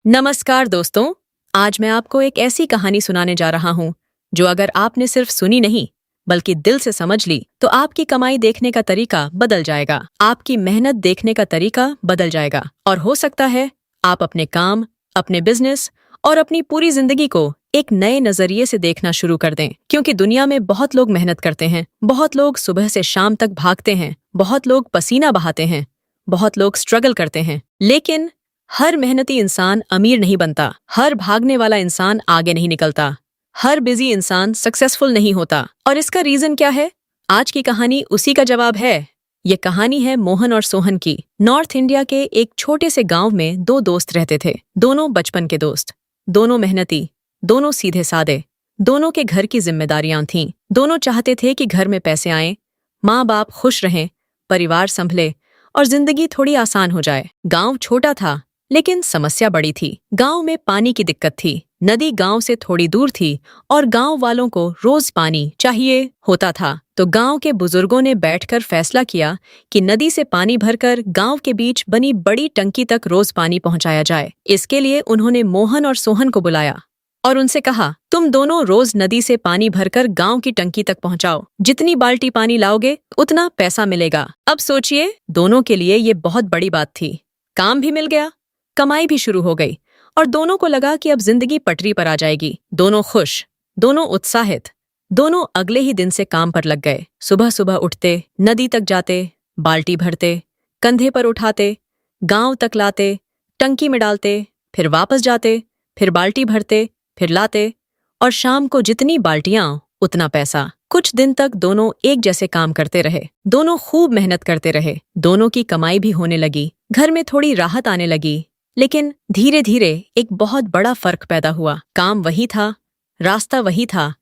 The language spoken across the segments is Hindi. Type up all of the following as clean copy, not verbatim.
नमस्कार दोस्तों। आज मैं आपको एक ऐसी कहानी सुनाने जा रहा हूँ जो अगर आपने सिर्फ सुनी नहीं बल्कि दिल से समझ ली तो आपकी कमाई देखने का तरीका बदल जाएगा, आपकी मेहनत देखने का तरीका बदल जाएगा और हो सकता है आप अपने काम, अपने बिजनेस और अपनी पूरी जिंदगी को एक नए नजरिए से देखना शुरू कर दें। क्योंकि दुनिया में बहुत लोग मेहनत करते हैं, बहुत लोग सुबह से शाम तक भागते हैं, बहुत लोग पसीना बहाते हैं, बहुत लोग स्ट्रगल करते हैं, लेकिन हर मेहनती इंसान अमीर नहीं बनता, हर भागने वाला इंसान आगे नहीं निकलता, हर बिजी इंसान सक्सेसफुल नहीं होता। और इसका रीजन क्या है? आज की कहानी उसी का जवाब है। ये कहानी है मोहन और सोहन की। नॉर्थ इंडिया के एक छोटे से गांव में दो दोस्त रहते थे, दोनों बचपन के दोस्त, दोनों मेहनती, दोनों सीधे सादे, दोनों के घर की जिम्मेदारियां थीं, दोनों चाहते थे कि घर में पैसे आएं, माँ बाप खुश रहें, परिवार संभले और जिंदगी थोड़ी आसान हो जाए। गांव छोटा था लेकिन समस्या बड़ी थी। गांव में पानी की दिक्कत थी, नदी गांव से थोड़ी दूर थी और गांव वालों को रोज पानी चाहिए होता था। तो गांव के बुजुर्गों ने बैठकर फैसला किया कि नदी से पानी भरकर गांव के बीच बनी बड़ी टंकी तक रोज पानी पहुंचाया जाए। इसके लिए उन्होंने मोहन और सोहन को बुलाया और उनसे कहा, तुम दोनों रोज नदी से पानी भरकर गांव की टंकी तक पहुंचाओ, जितनी बाल्टी पानी लाओगे उतना पैसा मिलेगा। अब सोचिए, दोनों के लिए ये बहुत बड़ी बात थी। काम भी मिल गया, कमाई भी शुरू हो गई और दोनों को लगा कि अब जिंदगी पटरी पर आ जाएगी। दोनों खुश, दोनों उत्साहित, दोनों अगले ही दिन से काम पर लग गए। सुबह सुबह उठते, नदी तक जाते, बाल्टी भरते, कंधे पर उठाते, गांव तक लाते, टंकी में डालते, फिर वापस जाते, फिर बाल्टी भरते, फिर लाते और शाम को जितनी बाल्टियां उतना पैसा। कुछ दिन तक दोनों एक जैसे काम करते रहे, दोनों खूब मेहनत करते रहे, दोनों की कमाई भी होने लगी, घर में थोड़ी राहत आने लगी। लेकिन धीरे धीरे एक बहुत बड़ा फर्क पैदा हुआ। काम वही था, रास्ता वही था,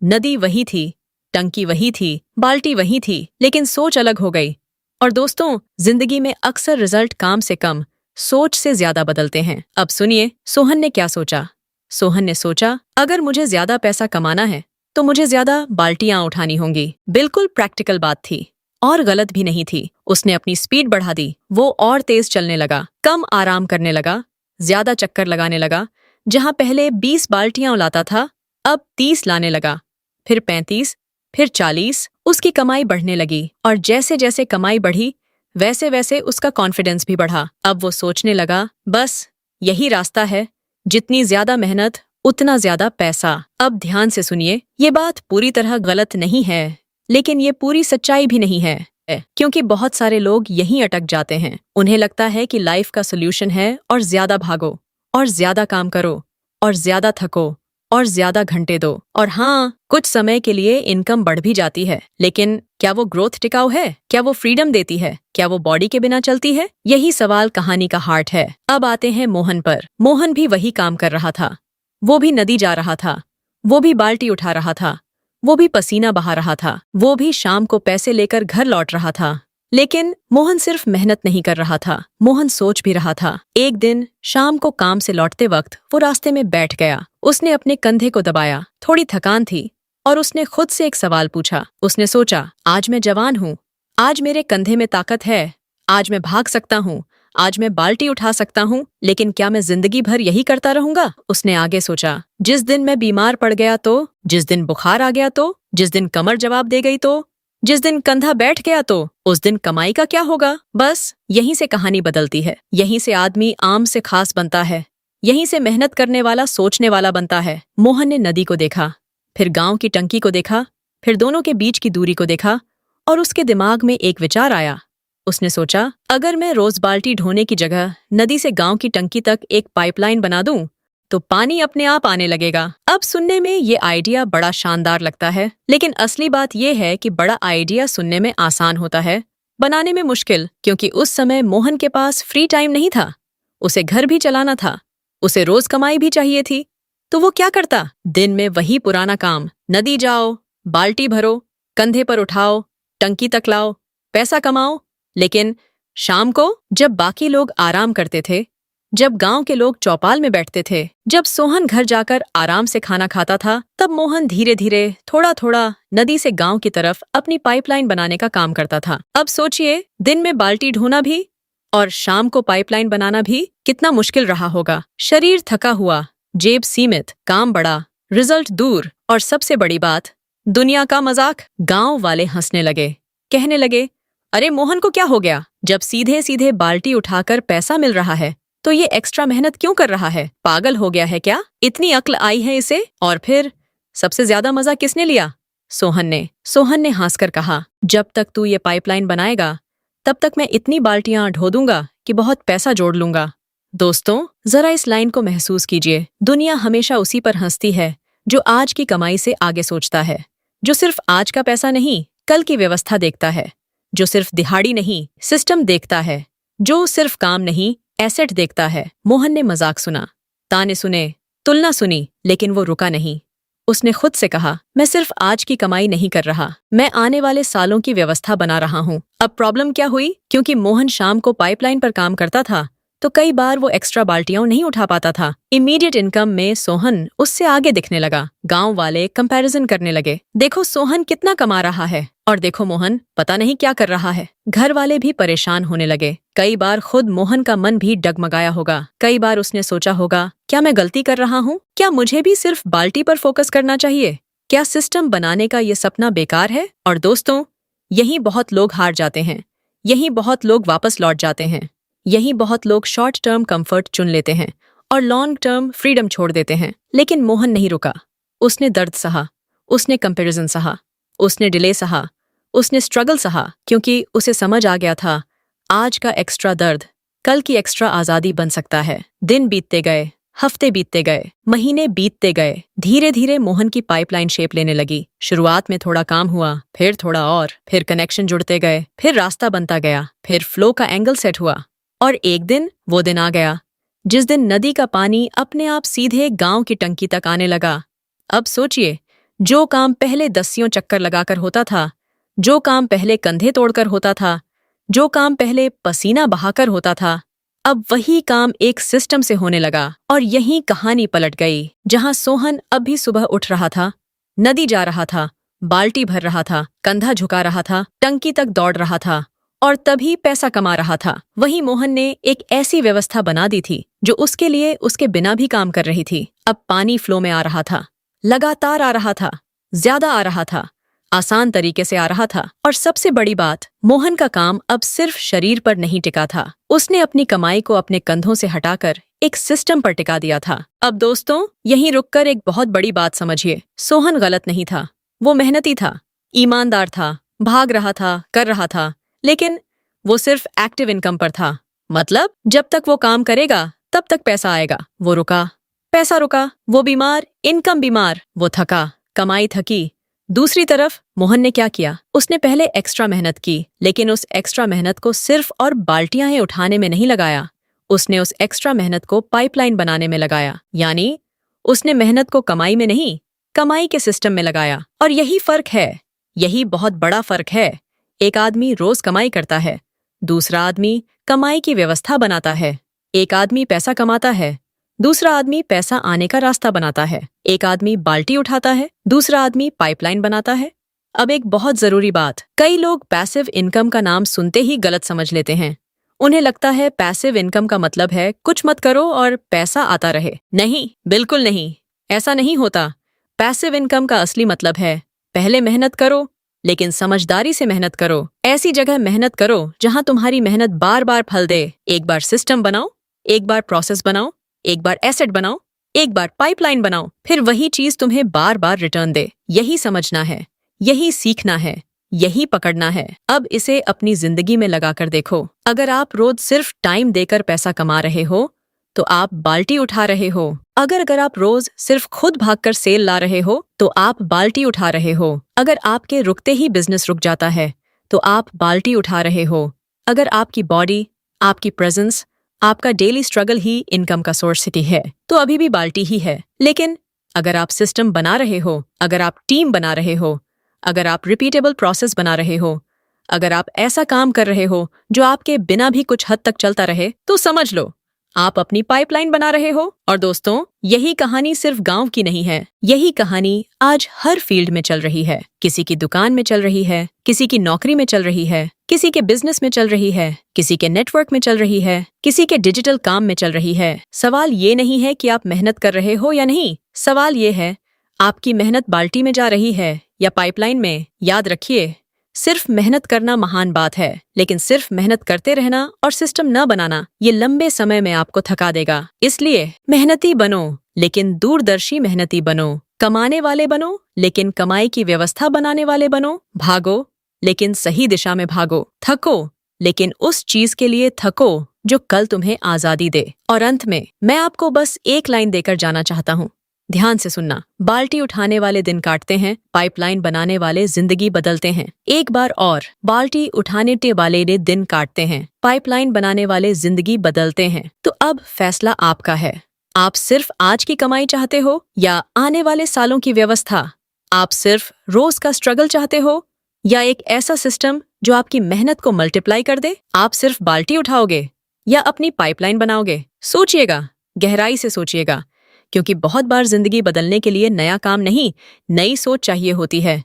नदी वही थी, टंकी वही थी, बाल्टी वही थी, लेकिन सोच अलग हो गई। और दोस्तों, जिंदगी में अक्सर रिजल्ट काम से कम, सोच से ज्यादा बदलते हैं। अब सुनिए, सोहन ने क्या सोचा। सोहन ने सोचा, अगर मुझे ज्यादा पैसा कमाना है तो मुझे ज्यादा बाल्टियां उठानी होंगी। बिल्कुल प्रैक्टिकल बात थी और गलत भी नहीं थी। उसने अपनी स्पीड बढ़ा दी, वो और तेज चलने लगा, कम आराम करने लगा, ज्यादा चक्कर लगाने लगा। जहां पहले 20 बाल्टियां लाता था, अब 30 लाने लगा, फिर 35, फिर 40। उसकी कमाई बढ़ने लगी और जैसे जैसे कमाई बढ़ी वैसे वैसे उसका कॉन्फिडेंस भी बढ़ा। अब वो सोचने लगा, बस यही रास्ता है, जितनी ज्यादा मेहनत उतना ज्यादा पैसा। अब ध्यान से सुनिए, ये बात पूरी तरह गलत नहीं है, लेकिन ये पूरी सच्चाई भी नहीं है। क्योंकि बहुत सारे लोग यहीं अटक जाते हैं। उन्हें लगता है कि लाइफ का सोल्यूशन है और ज्यादा भागो और ज्यादा काम करो और ज्यादा थको और ज्यादा घंटे दो। और हाँ, कुछ समय के लिए इनकम बढ़ भी जाती है, लेकिन क्या वो ग्रोथ टिकाऊ है? क्या वो फ्रीडम देती है? क्या वो बॉडी के बिना चलती है? यही सवाल कहानी का हार्ट है। अब आते हैं मोहन पर। मोहन भी वही काम कर रहा था, वो भी नदी जा रहा था, वो भी बाल्टी उठा रहा था, वो भी पसीना बहा रहा था, वो भी शाम को पैसे लेकर घर लौट रहा था। लेकिन मोहन सिर्फ मेहनत नहीं कर रहा था, मोहन सोच भी रहा था। एक दिन शाम को काम से लौटते वक्त वो रास्ते में बैठ गया। उसने अपने कंधे को दबाया, थोड़ी थकान थी और उसने खुद से एक सवाल पूछा। उसने सोचा, आज मैं जवान हूँ, आज मेरे कंधे में ताकत है, आज मैं भाग सकता हूँ, आज मैं बाल्टी उठा सकता हूँ, लेकिन क्या मैं जिंदगी भर यही करता रहूंगा? उसने आगे सोचा, जिस दिन मैं बीमार पड़ गया तो, जिस दिन बुखार आ गया तो, जिस दिन कमर जवाब दे गई तो, जिस दिन कंधा बैठ गया तो, उस दिन कमाई का क्या होगा? बस यहीं से कहानी बदलती है, यहीं से आदमी आम से खास बनता है, यहीं से मेहनत करने वाला सोचने वाला बनता है। मोहन ने नदी को देखा, फिर गांव की टंकी को देखा, फिर दोनों के बीच की दूरी को देखा और उसके दिमाग में एक विचार आया। उसने सोचा, अगर मैं रोज बाल्टी ढोने की जगह नदी से गांव की टंकी तक एक पाइपलाइन बना दूं तो पानी अपने आप आने लगेगा। अब सुनने में ये आइडिया बड़ा शानदार लगता है, लेकिन असली बात ये है कि बड़ा आइडिया सुनने में आसान होता है, बनाने में मुश्किल। क्योंकि उस समय मोहन के पास फ्री टाइम नहीं था, उसे घर भी चलाना था, उसे रोज कमाई भी चाहिए थी। तो वो क्या करता? दिन में वही पुराना काम, नदी जाओ, बाल्टी भरो, कंधे पर उठाओ, टंकी तक लाओ, पैसा कमाओ। लेकिन शाम को जब बाकी लोग आराम करते थे, जब गांव के लोग चौपाल में बैठते थे, जब सोहन घर जाकर आराम से खाना खाता था, तब मोहन धीरे धीरे थोड़ा थोड़ा नदी से गांव की तरफ अपनी पाइपलाइन बनाने का काम करता था। अब सोचिए, दिन में बाल्टी ढोना भी और शाम को पाइपलाइन बनाना भी कितना मुश्किल रहा होगा। शरीर थका हुआ, जेब सीमित, काम बड़ा, रिजल्ट दूर, और सबसे बड़ी बात, दुनिया का मजाक। गांव वाले हंसने लगे, कहने लगे, अरे मोहन को क्या हो गया? जब सीधे सीधे बाल्टी उठाकर पैसा मिल रहा है तो ये एक्स्ट्रा मेहनत क्यों कर रहा है? पागल हो गया है क्या? इतनी अक्ल आई है इसे? और फिर सबसे ज्यादा मजा किसने लिया? सोहन ने हंसकर कहा, जब तक तू ये पाइपलाइन बनाएगा तब तक मैं इतनी बाल्टियां ढो दूंगा कि बहुत पैसा जोड़ लूंगा। दोस्तों, जरा इस लाइन को महसूस कीजिए। दुनिया हमेशा उसी पर हंसती है जो आज की कमाई से आगे सोचता है, जो सिर्फ आज का पैसा नहीं, कल की व्यवस्था देखता है, जो सिर्फ दिहाड़ी नहीं, सिस्टम देखता है, जो सिर्फ काम नहीं, एसेट देखता है। मोहन ने मजाक सुना, ताने सुने, तुलना सुनी, लेकिन वो रुका नहीं। उसने खुद से कहा, मैं सिर्फ आज की कमाई नहीं कर रहा, मैं आने वाले सालों की व्यवस्था बना रहा हूँ। अब प्रॉब्लम क्या हुई? क्योंकि मोहन शाम को पाइपलाइन पर काम करता था तो कई बार वो एक्स्ट्रा बाल्टियां नहीं उठा पाता था। इमीडिएट इनकम में सोहन उससे आगे दिखने लगा। गांव वाले कंपैरिजन करने लगे, देखो सोहन कितना कमा रहा है और देखो मोहन पता नहीं क्या कर रहा है। घर वाले भी परेशान होने लगे। कई बार खुद मोहन का मन भी डगमगाया होगा। कई बार उसने सोचा होगा, क्या मैं गलती कर रहा हूँ? क्या मुझे भी सिर्फ बाल्टी पर फोकस करना चाहिए? क्या सिस्टम बनाने का ये सपना बेकार है? और दोस्तों, यही बहुत लोग हार जाते हैं, यही बहुत लोग वापस लौट जाते हैं, यही बहुत लोग शॉर्ट टर्म कंफर्ट चुन लेते हैं और लॉन्ग टर्म फ्रीडम छोड़ देते हैं। लेकिन मोहन नहीं रुका। उसने दर्द सहा, उसने कंपैरिजन सहा, उसने डिले सहा, उसने स्ट्रगल सहा, क्योंकि उसे समझ आ गया था आज का एक्स्ट्रा दर्द कल की एक्स्ट्रा आजादी बन सकता है। दिन बीतते गए, हफ्ते बीतते गए, महीने बीतते गए। धीरे धीरे मोहन की पाइपलाइन शेप लेने लगी। शुरुआत में थोड़ा काम हुआ, फिर थोड़ा और, फिर कनेक्शन जुड़ते गए, फिर रास्ता बनता गया, फिर फ्लो का एंगल सेट हुआ। और एक दिन वो दिन आ गया जिस दिन नदी का पानी अपने आप सीधे गांव की टंकी तक आने लगा। अब सोचिए, जो काम पहले दसियों चक्कर लगाकर होता था, जो काम पहले कंधे तोड़कर होता था, जो काम पहले पसीना बहाकर होता था, अब वही काम एक सिस्टम से होने लगा। और यही कहानी पलट गई। जहां सोहन अब भी सुबह उठ रहा था, नदी जा रहा था, बाल्टी भर रहा था, कंधा झुका रहा था, टंकी तक दौड़ रहा था और तभी पैसा कमा रहा था, वहीं मोहन ने एक ऐसी व्यवस्था बना दी थी जो उसके लिए उसके बिना भी काम कर रही थी। अब पानी फ्लो में आ रहा था, लगातार आ रहा था, ज्यादा आ रहा था, आसान तरीके से आ रहा था। और सबसे बड़ी बात, मोहन का काम अब सिर्फ शरीर पर नहीं टिका था। उसने अपनी कमाई को अपने कंधों से हटाकर एक सिस्टम पर टिका दिया था। अब दोस्तों, यहीं रुककर एक बहुत बड़ी बात समझिए। सोहन गलत नहीं था, वो मेहनती था, ईमानदार था, भाग रहा था, कर रहा था, लेकिन वो सिर्फ एक्टिव इनकम पर था। मतलब जब तक वो काम करेगा तब तक पैसा आएगा। वो रुका, पैसा रुका, वो बीमार, इनकम बीमार, वो थका, कमाई थकी। दूसरी तरफ मोहन ने क्या किया? उसने पहले एक्स्ट्रा मेहनत की, लेकिन उस एक्स्ट्रा मेहनत को सिर्फ और बाल्टियां ही उठाने में नहीं लगाया। उसने उस एक्स्ट्रा मेहनत को पाइपलाइन बनाने में लगाया। यानी उसने मेहनत को कमाई में नहीं, कमाई के सिस्टम में लगाया। और यही फर्क है, यही बहुत बड़ा फर्क है। एक आदमी रोज कमाई करता है, दूसरा आदमी कमाई की व्यवस्था बनाता है। एक आदमी पैसा कमाता है, दूसरा आदमी पैसा आने का रास्ता बनाता है। एक आदमी बाल्टी उठाता है, दूसरा आदमी पाइपलाइन बनाता है। अब एक बहुत जरूरी बात, कई लोग पैसिव इनकम का नाम सुनते ही गलत समझ लेते हैं। उन्हें लगता है पैसिव इनकम का मतलब है कुछ मत करो और पैसा आता रहे। नहीं, बिल्कुल नहीं, ऐसा नहीं होता। पैसिव इनकम का असली मतलब है पहले मेहनत करो, लेकिन समझदारी से मेहनत करो। ऐसी जगह मेहनत करो जहां तुम्हारी मेहनत बार बार फल दे। एक बार सिस्टम बनाओ, एक बार प्रोसेस बनाओ, एक बार एसेट बनाओ, एक बार पाइपलाइन बनाओ, फिर वही चीज तुम्हें बार बार रिटर्न दे। यही समझना है, यही सीखना है, यही पकड़ना है। अब इसे अपनी जिंदगी में लगाकर देखो। अगर आप रोज सिर्फ टाइम देकर पैसा कमा रहे हो तो आप बाल्टी उठा रहे हो। अगर आप रोज सिर्फ खुद भागकर सेल ला रहे हो तो आप बाल्टी उठा रहे हो। अगर आपके रुकते ही बिजनेस रुक जाता है तो आप बाल्टी उठा रहे हो। अगर आपकी बॉडी, आपकी प्रेजेंस, आपका डेली स्ट्रगल ही इनकम का सोर्स है तो अभी भी बाल्टी ही है। लेकिन अगर आप सिस्टम बना रहे हो, अगर आप टीम बना रहे हो, अगर आप रिपीटेबल प्रोसेस बना रहे हो, अगर आप ऐसा काम कर रहे हो जो आपके बिना भी कुछ हद तक चलता रहे, तो समझ लो आप अपनी पाइपलाइन बना रहे हो। और दोस्तों, यही कहानी सिर्फ गांव की नहीं है, यही कहानी आज हर फील्ड में चल रही है। किसी की दुकान में चल रही है, किसी की नौकरी में चल रही है, किसी के बिजनेस में चल रही है, किसी के नेटवर्क में चल रही है, किसी के डिजिटल काम में चल रही है। सवाल ये नहीं है कि आप मेहनत कर रहे हो या नहीं, सवाल ये है आपकी मेहनत बाल्टी में जा रही है या पाइपलाइन में। याद रखिए, सिर्फ मेहनत करना महान बात है, लेकिन सिर्फ मेहनत करते रहना और सिस्टम न बनाना ये लंबे समय में आपको थका देगा। इसलिए मेहनती बनो, लेकिन दूरदर्शी मेहनती बनो। कमाने वाले बनो, लेकिन कमाई की व्यवस्था बनाने वाले बनो। भागो, लेकिन सही दिशा में भागो। थको, लेकिन उस चीज के लिए थको जो कल तुम्हें आजादी दे। और अंत में मैं आपको बस एक लाइन देकर जाना चाहता हूँ, ध्यान से सुनना। बाल्टी उठाने वाले दिन काटते हैं, पाइपलाइन बनाने वाले जिंदगी बदलते हैं। एक बार और, बाल्टी उठाने वाले दिन काटते हैं, पाइपलाइन बनाने वाले जिंदगी बदलते हैं। तो अब फैसला आपका है। आप सिर्फ आज की कमाई चाहते हो या आने वाले सालों की व्यवस्था? आप सिर्फ रोज का स्ट्रगल चाहते हो या एक ऐसा सिस्टम जो आपकी मेहनत को मल्टीप्लाई कर दे? आप सिर्फ बाल्टी उठाओगे या अपनी पाइपलाइन बनाओगे? सोचिएगा, गहराई से सोचिएगा, क्योंकि बहुत बार जिंदगी बदलने के लिए नया काम नहीं, नई सोच चाहिए होती है।